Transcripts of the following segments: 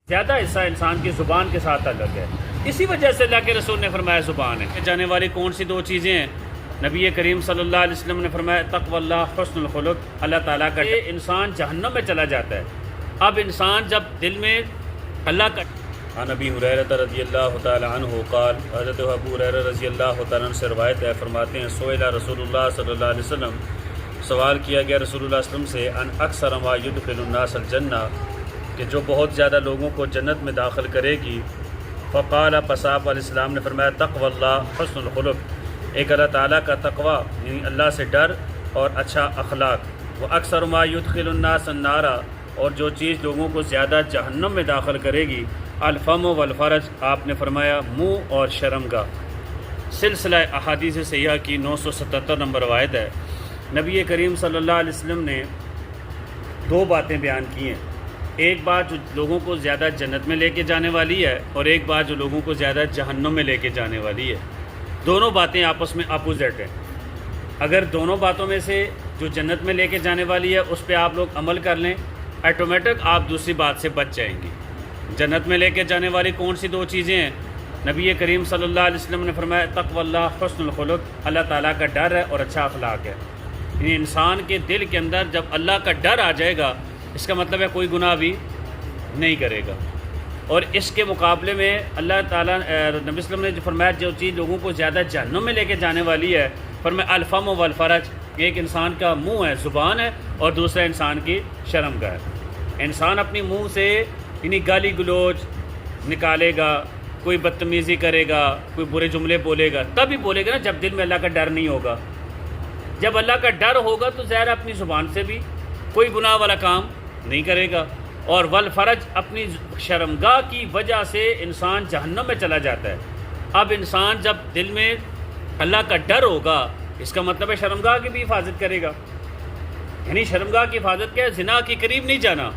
زیادہ حصہ انسان کی زبان کے ساتھ تعلق ہے. اسی وجہ سے اللہ کے رسول نے فرمایا زبان ہے. جانے والی کون سی دو چیزیں ہیں؟ نبی کریم صلی اللہ علیہ وسلم نے فرمایا تقوی اللہ حسن الخلق. اللہ تعالیٰ کا انسان جہنم میں چلا جاتا ہے. اب انسان جب دل میں اللہ کا عن ابی ہریرہ رضی اللہ تعالی عنہ قال، حضرت ابو ہریرہ رضی اللہ تعالی عنہ سے روایت ہے، فرماتے ہیں سئل رسول اللہ صلی اللہ علیہ وسلم، سوال کیا گیا رسول اللہ صلی اللہ علیہ وسلم سے ان اکثر ما یدخل الناس الجنہ، کہ جو بہت زیادہ لوگوں کو جنت میں داخل کرے گی. فقال، پس آپ علیہ السلام نے فرمایا تقوی اللہ حسن الخلق، ایک اللہ تعالیٰ کا تقوی یعنی اللہ سے ڈر اور اچھا اخلاق. وہ اکثر ما یدخل الناس النار، اور جو چیز لوگوں کو زیادہ جہنم میں داخل کرے گی الفم والفرج، آپ نے فرمایا منہ اور شرمگاہ. سلسلہ احادیث صحیحہ کی 977 نمبر روایت ہے. نبی کریم صلی اللہ علیہ وسلم نے دو باتیں بیان کی ہیں. ایک بات جو لوگوں کو زیادہ جنت میں لے کے جانے والی ہے، اور ایک بات جو لوگوں کو زیادہ جہنم میں لے کے جانے والی ہے. دونوں باتیں آپس میں اپوزٹ ہیں. اگر دونوں باتوں میں سے جو جنت میں لے کے جانے والی ہے اس پہ آپ لوگ عمل کر لیں، آٹومیٹک آپ دوسری بات سے بچ جائیں گے. جنت میں لے کے جانے والی کون سی دو چیزیں ہیں؟ نبی کریم صلی اللہ علیہ وسلم نے فرمایا تقوی اللہ حسن الخلق، اللہ تعالیٰ کا ڈر ہے اور اچھا اخلاق ہے. یعنی انسان کے دل کے اندر جب اللہ کا ڈر آ جائے گا، اس کا مطلب ہے کوئی گناہ بھی نہیں کرے گا. اور اس کے مقابلے میں اللہ تعالیٰ نبی صلی اللہ علیہ وسلم نے جو فرمایا جو چیز لوگوں کو زیادہ جہنم میں لے کے جانے والی ہے، فرمایا الفم والفرج، ایک انسان کا منہ ہے، زبان ہے، اور دوسرا انسان کی شرمگاہ ہے. انسان اپنی منہ سے یعنی گالی گلوچ نکالے گا، کوئی بدتمیزی کرے گا، کوئی برے جملے بولے گا، تب ہی بولے گا نا جب دل میں اللہ کا ڈر نہیں ہوگا. جب اللہ کا ڈر ہوگا تو ظاہر اپنی زبان سے بھی کوئی گناہ والا کام نہیں کرے گا. اور والفرج، اپنی شرمگاہ کی وجہ سے انسان جہنم میں چلا جاتا ہے. اب انسان جب دل میں اللہ کا ڈر ہوگا، اس کا مطلب ہے شرمگاہ کی بھی حفاظت کرے گا. یعنی شرمگاہ کی حفاظت کیا ہے؟ زنا کے قریب نہیں جانا.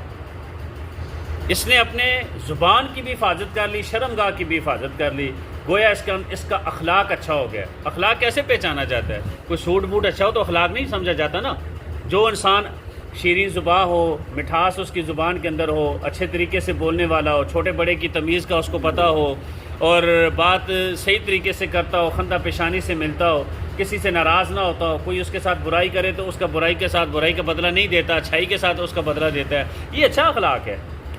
اس نے اپنے زبان کی بھی حفاظت کر لی، شرمگاہ کی بھی حفاظت کر لی. گویا اس کا اخلاق اچھا ہو گیا. اخلاق کیسے پہچانا جاتا ہے؟ کوئی سوٹ بوٹ اچھا ہو تو اخلاق نہیں سمجھا جاتا نا. جو انسان شیریں زباں ہو، مٹھاس اس کی زبان کے اندر ہو، اچھے طریقے سے بولنے والا ہو، چھوٹے بڑے کی تمیز کا اس کو پتہ ہو، اور بات صحیح طریقے سے کرتا ہو، خندہ پیشانی سے ملتا ہو، کسی سے ناراض نہ ہوتا ہو، کوئی اس کے ساتھ برائی کرے تو اس کا برائی کے ساتھ برائی کا بدلہ نہیں دیتا، اچھائی کے ساتھ اس کا بدلہ دیتا ہے. یہ اچھا اخلاق ہے.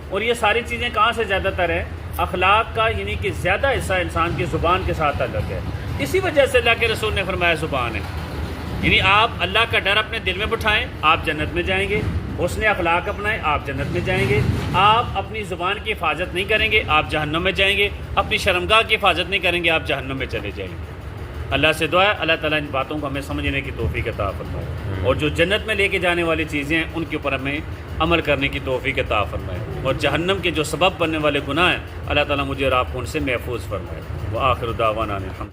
اور یہ ساری چیزیں کہاں سے زیادہ تر ہیں؟ اخلاق کا یعنی کہ زیادہ حصہ انسان کی زبان کے ساتھ تعلق ہے. اسی وجہ سے اللہ کے رسول نے فرمایا زبان ہے. یعنی آپ اللہ کا ڈر اپنے دل میں بٹھائیں، آپ جنت میں جائیں گے. حسن اخلاق اپنائیں، آپ جنت میں جائیں گے. آپ اپنی زبان کی حفاظت نہیں کریں گے، آپ جہنم میں جائیں گے. اپنی شرمگاہ کی حفاظت نہیں کریں گے، آپ جہنم میں چلے جائیں گے. اللہ سے دعا ہے اللہ تعالیٰ ان باتوں کو ہمیں سمجھنے کی توفیق عطا فرمائے، اور جو جنت میں لے کے جانے والی چیزیں ہیں ان کے اوپر ہمیں عمل کرنے کی توفیق عطا فرمائے، اور جہنم کے جو سبب بننے والے گناہ ہیں اللہ تعالیٰ مجھے اور آپ کو ان سے محفوظ فرمائے. وآخر دعوانا الحمد